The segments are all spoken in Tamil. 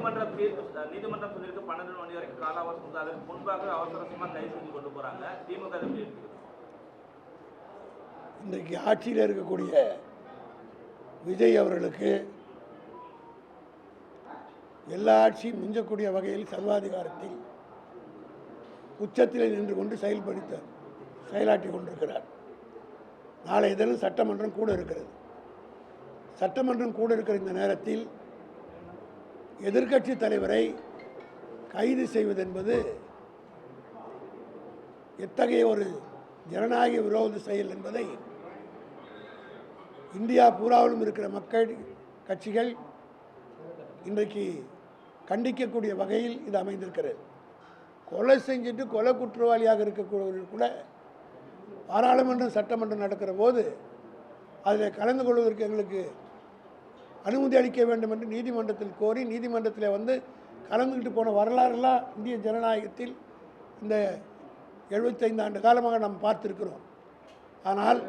நீதிமன்றம் சொல்லியிருக்கு 12 மணி வரைக்கும் கால அவகாசம். அதற்கு முன்பாக அவசரமா கைது செஞ்சு கொண்டு போறாங்க. திமுக இன்றைக்கு ஆட்சியில் இருக்கக்கூடிய விஜய் அவர்களுக்கு எல்லா ஆட்சியும் மிஞ்சக்கூடிய வகையில் சர்வாதிகாரத்தில் உச்சத்தில் நின்று கொண்டு செயலாற்றி கொண்டிருக்கிறார். நாளைய தினம் சட்டமன்றம் கூட இருக்கிறது. சட்டமன்றம் கூட இருக்கிற இந்த நேரத்தில் எதிர்க்கட்சி தலைவரை கைது செய்வது என்பது எத்தகைய ஒரு ஜனநாயக விரோத செயல் என்பதை இந்தியா பூராவிலும் இருக்கிற மக்கள் கட்சிகள் இன்றைக்கு கண்டிக்கக்கூடிய வகையில் இது அமைந்திருக்கிறது. கொலை செஞ்சுட்டு கொலை குற்றவாளியாக இருக்கக்கூடியவர்கள் கூட பாராளுமன்றம் சட்டமன்றம் நடக்கிற போது அதில் கலந்து கொள்வதற்கு எங்களுக்கு அனுமதி அளிக்க வேண்டும் என்று நீதிமன்றத்தில் கோரி நீதிமன்றத்தில் வந்து கலந்துக்கிட்டு போன வரலாறுலாம் இந்திய ஜனநாயகத்தில் இந்த 75 ஆண்டு காலமாக நாம் பார்த்துருக்கிறோம். ஆனால்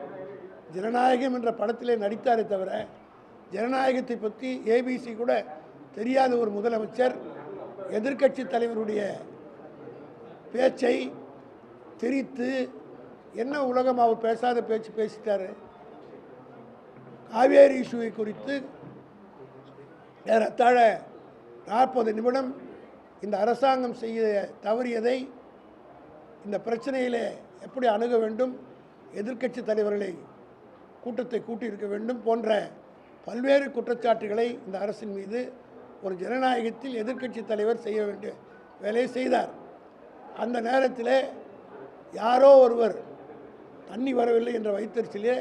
ஜனநாயகம் என்ற படத்திலே நடித்தாரே தவிர ஜனநாயகத்தை பற்றி ஏபிசி கூட தெரியாத ஒரு முதலமைச்சர் எதிர்க்கட்சி தலைவருடைய பேச்சை திரித்து என்ன உலகம் அவர் பேசாத பேச்சு பேசிட்டார். காவேரி இஷ்யூவை குறித்து ஏறத்தாழ 40 நிமிடம் இந்த அரசாங்கம் செய்ய தவறியதை, இந்த பிரச்சனையில் எப்படி அணுக வேண்டும், எதிர்க்கட்சி தலைவர்களை கூட்டத்தை கூட்டியிருக்க வேண்டும் போன்ற பல்வேறு குற்றச்சாட்டுகளை இந்த அரசின் மீது ஒரு ஜனநாயகத்தில் எதிர்க்கட்சி தலைவர் செய்ய வேண்டிய வேலையை செய்தார். அந்த நேரத்தில் யாரோ ஒருவர் தண்ணி வரவில்லை என்ற வைத்தறிச்சிலே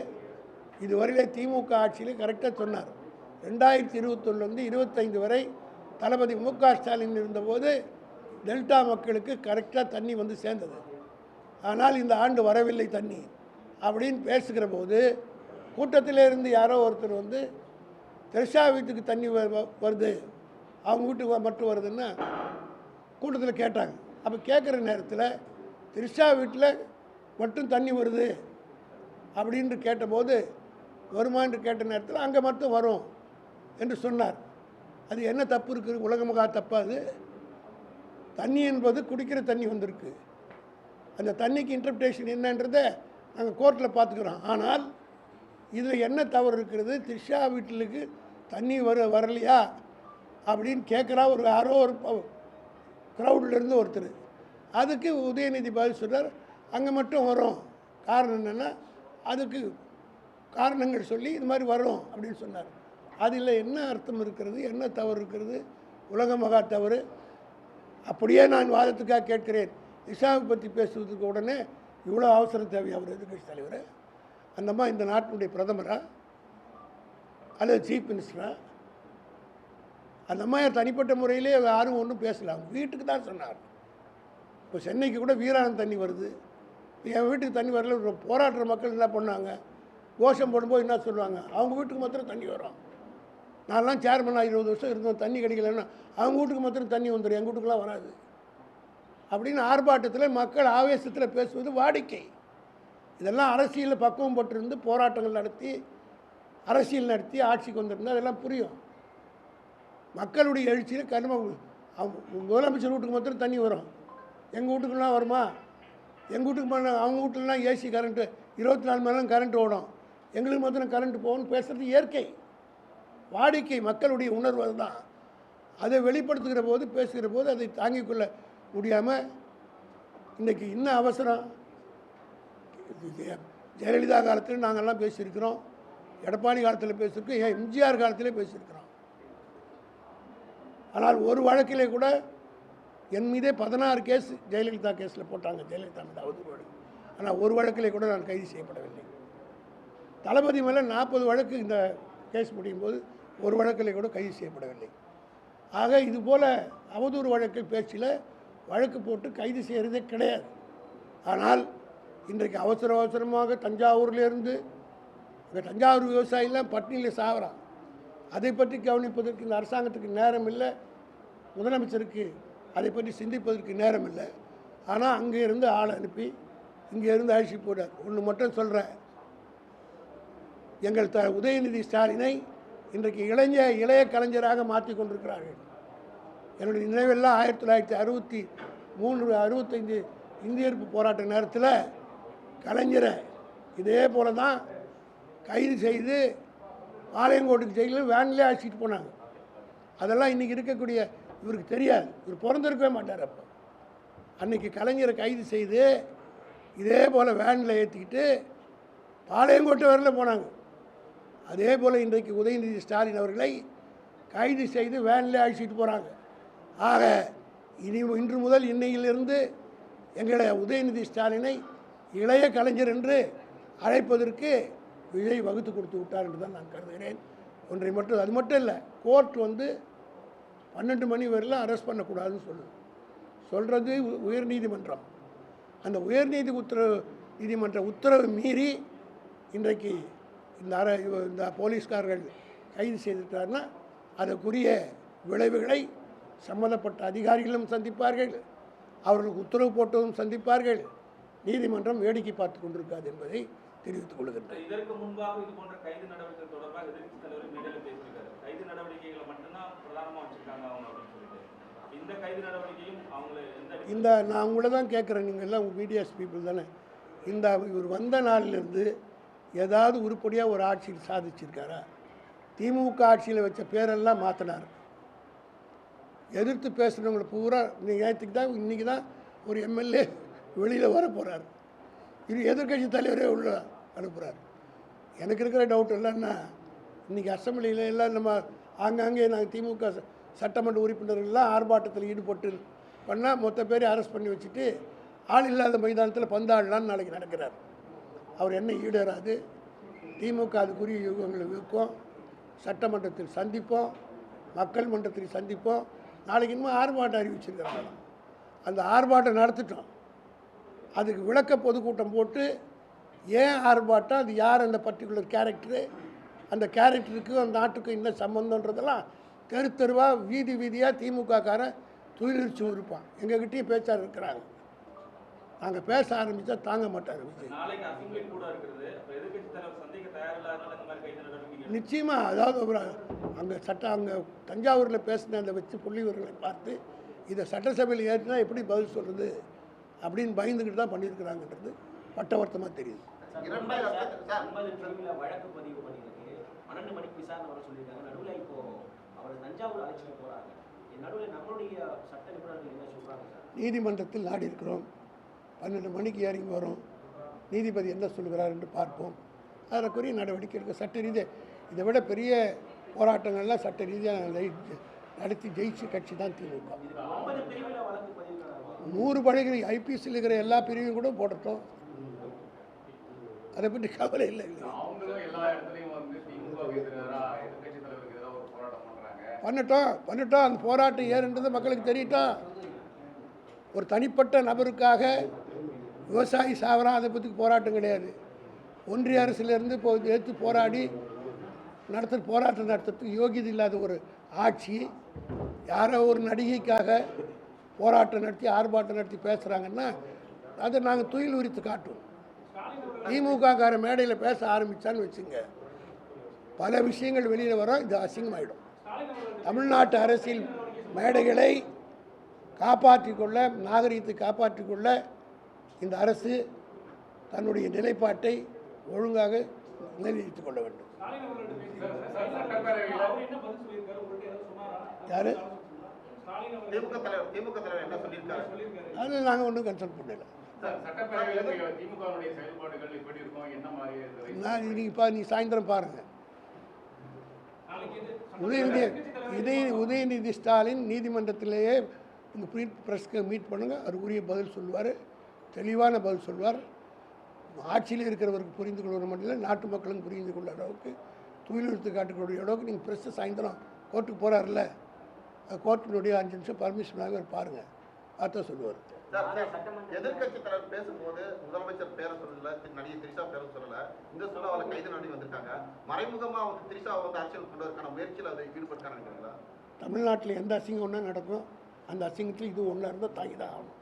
இதுவரையிலே திமுக ஆட்சியிலே கரெக்டாக சொன்னார். 2021 25 வரை தளபதி மு.க. ஸ்டாலின் இருந்தபோது டெல்டா மக்களுக்கு கரெக்டாக தண்ணி வந்து சேர்ந்தது. ஆனால் இந்த ஆண்டு வரவில்லை தண்ணி அப்படின்னு பேசுகிற போது கூட்டத்தில் இருந்து யாரோ ஒருத்தர் வந்து திரிஷா வீட்டுக்கு தண்ணி வருது, அவங்க வீட்டுக்கு மட்டும் வருதுன்னா கூட்டத்தில் கேட்டாங்க. அப்போ கேட்குற நேரத்தில் திரிஷா வீட்டில் மட்டும் தண்ணி வருது அப்படின்ட்டு கேட்டபோது வருமானு கேட்ட நேரத்தில் அங்கே மட்டும் வரும் என்று சொன்னார். அது என்ன தப்பு இருக்குது? உலகமாக தப்பாது. தண்ணி என்பது குடிக்கிற தண்ணி வந்திருக்கு. அந்த தண்ணிக்கு இன்டர்பிரேஷன் என்னன்றதை நாங்கள் கோர்ட்டில் பார்த்துக்கிறோம். ஆனால் இதில் என்ன தவறு இருக்கிறது? திரிஷா வீட்டிலுக்கு தண்ணி வரலையா அப்படின்னு கேட்குறா ஒரு யாரோ ஒரு க்ரௌட்லேருந்து ஒருத்தர். அதுக்கு உதயநிதி பதில் சொல்கிறார், அங்கே மட்டும் வரும். காரணம் என்னென்னா அதுக்கு காரணங்கள் சொல்லி இது மாதிரி வரும் அப்படின்னு சொன்னார். அதில் என்ன அர்த்தம் இருக்கிறது? என்ன தவறு இருக்கிறது? உலக மகா தவறு. அப்படியே நான் வாதத்துக்காக கேட்கிறேன், இஷாவை பற்றி பேசுவதற்கு உடனே இவ்வளோ அவசரம் தேவை? அவர் எதிர்க்கட்சி தலைவர், அந்தம்மா இந்த நாட்டினுடைய பிரதமரா அல்லது சீஃப் மினிஸ்டரா? அந்த அம்மா தனிப்பட்ட முறையிலே யாரும் ஒன்றும் பேசலாம், வீட்டுக்கு தான் சொன்னார். இப்போ சென்னைக்கு கூட வீராணம் தண்ணி வருது, என் வீட்டுக்கு தண்ணி வரல. போராடுற மக்கள் என்ன பண்ணாங்க? கோஷம் போடும்போது என்ன சொல்லுவாங்க? அவங்க வீட்டுக்கு மாத்திரம் தண்ணி வரும். நான்லாம் சேர்மனாக 20 வருஷம் இருந்தோம், தண்ணி கிடைக்கலன்னா அவங்க வீட்டுக்கு மாத்திரம் தண்ணி வந்துடும், எங்கள் வீட்டுக்குலாம் வராது அப்படின்னு ஆர்ப்பாட்டத்தில் மக்கள் ஆவேசத்தில் பேசுவது வாடிக்கை. இதெல்லாம் அரசியலில் பக்குவம் பட்டிருந்து போராட்டங்கள் நடத்தி அரசியல் நடத்தி ஆட்சிக்கு வந்திருந்தால் அதெல்லாம் புரியும். மக்களுடைய எழுச்சியில் முதலமைச்சர் வீட்டுக்கு மாத்திரம் தண்ணி வரும், எங்கள் வீட்டுக்குலாம் வருமா? எங்கள் வீட்டுக்கு அவங்க வீட்டுலலாம் ஏசி கரண்ட்டு 24 மணி நேரம் கரண்ட் ஓடும், எங்களுக்கு மாத்திரம் கரண்ட் போகணும்னு பேசுகிறது இயற்கை, வாடிக்கை, மக்களுடைய உணர்வு. அதுதான். அதை வெளிப்படுத்துகிற போது பேசுகிற போது அதை தாங்கிக் கொள்ள முடியாமல் இன்றைக்கி இன்னும் அவசரம். ஜெயலலிதா காலத்தில் நாங்கள்லாம் பேசியிருக்கிறோம், எடப்பாடி காலத்தில் பேசியிருக்கோம், எம்ஜிஆர் காலத்திலே பேசியிருக்கிறோம். ஆனால் ஒரு வழக்கிலே கூட என் மீதே 16 கேஸ் ஜெயலலிதா கேஸில் போட்டாங்க, ஜெயலலிதா மீது அவதூறு. ஆனால் ஒரு வழக்கிலே கூட நான் கைது செய்யப்படவில்லை. தளபதி மேலே 40 வழக்கு இந்த கேஸ் முடியும் போது ஒரு வழக்கிலே கூட கைது செய்யப்படவில்லை. ஆக இதுபோல் அவதூறு வழக்கு பேச்சில் வழக்கு போட்டு கைது செய்கிறதே கிடையாது. ஆனால் இன்றைக்கு அவசரமாக தஞ்சாவூர்லேருந்து இந்த தஞ்சாவூர் விவசாயிலாம் பட்டினியில் சாகிறான். அதை பற்றி கவனிப்பதற்கு இந்த அரசாங்கத்துக்கு நேரம் இல்லை, முதலமைச்சருக்கு அதை பற்றி சிந்திப்பதற்கு நேரம் இல்லை. ஆனால் அங்கே இருந்து ஆளை அனுப்பி இங்கே இருந்து அழைச்சி போட்டார். ஒன்று மட்டும் சொல்கிறேன், எங்கள் உதயநிதி ஸ்டாலினை இன்றைக்கு இளைய கலைஞராக மாற்றி கொண்டிருக்கிறார்கள். என்னுடைய நினைவெல்லாம் 1963 65 இந்திய எதிர்ப்பு போராட்ட நேரத்தில் கலைஞரை இதே போல தான் கைது செய்து பாளையங்கோட்டுக்கு ஜெயிலில் வேன்லேயே அழைச்சிட்டு போனாங்க. அதெல்லாம் இன்றைக்கி இருக்கக்கூடிய இவருக்கு தெரியாது. இவர் பிறந்திருக்கவே மாட்டார். அப்போ அன்றைக்கி கலைஞரை கைது செய்து இதே போல் வேனில் ஏற்றிக்கிட்டு பாளையங்கோட்டை வரையில் போனாங்க. அதே போல் இன்றைக்கு உதயநிதி ஸ்டாலின் அவர்களை கைது செய்து வேனில் அழைச்சிட்டு போகிறாங்க. ஆக இன்று முதல் இன்னையிலிருந்து எங்களை உதயநிதி ஸ்டாலினை இளைய கலைஞர் என்று அழைப்பதற்கு விஜய் வகுத்து கொடுத்து விட்டார் என்று தான் நான் கருதுகிறேன். ஒன்றை மட்டும், அது மட்டும் இல்லை, கோர்ட் 12 மணி வரையிலும் அரெஸ்ட் பண்ணக்கூடாதுன்னு சொல்கிறது உயர்நீதிமன்றம். அந்த நீதிமன்ற உத்தரவு மீறி இன்றைக்கு இந்த போலீஸ்காரர்கள் கைது செய்திருக்கிறார்னா அதற்குரிய விளைவுகளை சம்பந்தப்பட்ட அதிகாரிகளும் சந்திப்பார்கள், அவர்களுக்கு உத்தரவு போட்டதும் சந்திப்பார்கள். நீதிமன்றம் வேடிக்கை பார்த்து கொண்டிருக்காது என்பதை தெரிவித்துக் கொள்கின்றேன். இதற்கு முன்பாக இது போன்ற கைது நடவடிக்கை தொடர்பாக எதிர்க்கட்சி தலைவர் மேடையில் பேசியிருக்காரு. கைது நடவடிக்கைகளை மட்டும்தான் பிரதானமாக வச்சிருக்காங்க அவங்க அப்படின்னு சொல்லிட்டு, இந்த கைது நடவடிக்கையும் அவங்களை நான் உங்களை தான் கேட்குறேன், நீங்கள் எல்லாம் மீடியாஸ் பீப்புள் தானே. இவர் வந்த நாளிலிருந்து ஏதாவது உருப்படியாக ஒரு ஆட்சியில் சாதிச்சிருக்காரா? திமுக ஆட்சியில் வச்ச பேரெல்லாம் மாற்றினார். எதிர்த்து பேசுகிறவங்களை பூரா நேற்றுக்கு தான் இன்றைக்கி தான் ஒரு எம்எல்ஏ வெளியில் வர போகிறார். இது எதிர்கட்சி தலைவரே உள்ள அனுப்புகிறார். எனக்கு இருக்கிற டவுட் இல்லைன்னா இன்றைக்கி அசம்பிளியில் எல்லாம் நம்ம ஆங்காங்கே நாங்கள் திமுக சட்டமன்ற உறுப்பினர்கள்லாம் ஆர்ப்பாட்டத்தில் ஈடுபட்டு பண்ணால் மொத்த பேரையும் அரெஸ்ட் பண்ணி வச்சுட்டு ஆள் இல்லாத மைதானத்தில் பந்தாடலான்னு நாளைக்கு நடக்கிறார். அவர் என்ன ஈடேறாது. திமுக அதுக்குரிய யுகங்களை வைக்கும். சட்டமன்றத்தில் சந்திப்போம், மக்கள் மன்றத்தில் சந்திப்போம். நாளைக்கு இன்னும் ஆர்ப்பாட்டம் அறிவிச்சிருக்கிறாங்க. அந்த ஆர்ப்பாட்டம் நடத்திட்டோம். அதுக்கு விளக்க பொதுக்கூட்டம் போட்டு ஏன் ஆர்ப்பாட்டம், அது யார் அந்த பர்டிகுலர் கேரக்டரு, அந்த கேரக்டருக்கு அந்த நாட்டுக்கு என்ன சம்மந்தன்றதெல்லாம் தெருவாக வீதியாக திமுகக்காரன் துயிலிச்சு இருப்பான். எங்ககிட்டயும் பேச்சாளர் இருக்கிறாங்க. நாங்கள் பேச ஆரம்பித்தா தாங்க மாட்டார் விஜய். நிச்சயமாக, அதாவது அங்கே தஞ்சாவூரில் பேசின அந்த வச்சு புள்ளிவர்களை பார்த்து இதை சட்டசபையில் ஏற்றினா எப்படி பதில் சொல்கிறது அப்படின்னு பயந்துக்கிட்டு தான் பண்ணியிருக்கிறாங்கன்றது பட்டவர்த்தமாக தெரியுது. வழக்கு பதிவு பண்ணியிருக்கு. 12 மணிக்கு விசாரணை வர சொல்லியிருக்காங்க. நடுவில் இப்போ அவர் தஞ்சாவூர் அழைச்சிட்டு போகிறாங்க. நடுவில் நம்மளுடைய சட்ட நிபுணர்கள் என்ன சொல்கிறாங்க சார்? நீதிமன்றத்தில் நாடி இருக்கிறோம். 12 மணிக்கு இறங்கி வரும். நீதிபதி என்ன சொல்கிறார் என்று பார்ப்போம். அதற்குரிய நடவடிக்கை எடுக்க சட்ட ரீதியாக இதை விட பெரிய போராட்டங்கள்லாம் சட்ட ரீதியாக நடத்தி ஜெயிச்சு கட்சி தான் திமுக. 100 பணிகள் ஐபிஎஸ்சில் இருக்கிற எல்லா பிரிவையும் கூட போடட்டும். அதை பற்றி கவலை இல்லை. பண்ணட்டும். அந்த போராட்டம் ஏறுன்றது மக்களுக்கு தெரியட்டும். ஒரு தனிப்பட்ட நபருக்காக விவசாயி சாவரம், அதை பற்றி போராட்டம் கிடையாது. ஒன்றிய அரசிலிருந்து இப்போ எடுத்து போராடி போராட்டம் நடத்துறதுக்கு யோகியது இல்லாத ஒரு ஆட்சி யாரோ ஒரு நடிகைக்காக போராட்டம் நடத்தி ஆர்ப்பாட்டம் நடத்தி பேசுகிறாங்கன்னா அதை நாங்கள் துயில் உரித்து காட்டுவோம். திமுககார மேடையில் பேச ஆரம்பித்தான்னு வச்சுங்க, பல விஷயங்கள் வெளியில் வரும். இது அசிங்கமாயிடும். தமிழ்நாட்டு அரசியல் மேடைகளை காப்பாற்றிக்கொள்ள, நாகரிகத்தை காப்பாற்றிக்கொள்ள இந்த அரசு தன்னுடைய நிலைப்பாட்டை ஒழுங்காக நிலைநிறுத்திக் கொள்ள வேண்டும். யாரு? அது நாங்கள் ஒன்றும் கன்சல்ட் பண்ணல. நீ சாயந்தரம் பாருங்கள். உதயநிதி ஸ்டாலின் நீதிமன்றத்திலேயே இந்த ப்ரெஸ்க்கு மீட் பண்ணுங்கள். அதுக்குரிய பதில் சொல்லுவார், தெளிவான பதில் சொல்வார். ஆட்சியில் இருக்கிறவருக்கு புரிந்து கொள்வது மட்டும் இல்லை, நாட்டு மக்களும் புரிந்து கொள்ள அளவுக்கு துயிலெழுத்து காட்டுக்கூடிய அளவுக்கு நீங்கள் ப்ரெஸ்ஸை சாயந்தரம் கோர்ட்டுக்கு போகிறார்ல, கோர்ட்டினுடைய 5 நிமிஷம் பர்மிஷனாக பாருங்கள், பார்த்தா சொல்லுவார். எதிர்கட்சி தலைவர் பேசும்போது முதலமைச்சர் பேரை சொல்லல, நடிகை திரிஷா பேரை சொல்லல, இந்த சொல்ல அவளை கைது நடத்தி வந்திருக்காங்க. மறைமுகமாக திரிஷாவை அரசியல் கொண்டு வரக்கான முயற்சியில் அதை ஈடுபடுத்த நினைக்கிறீங்களா? தமிழ்நாட்டில் எந்த அசிங்கம் ஒன்றா நடக்கும், அந்த அசிங்கத்தில் இது ஒன்றா இருந்தால் தாங்கி தான் ஆகணும்.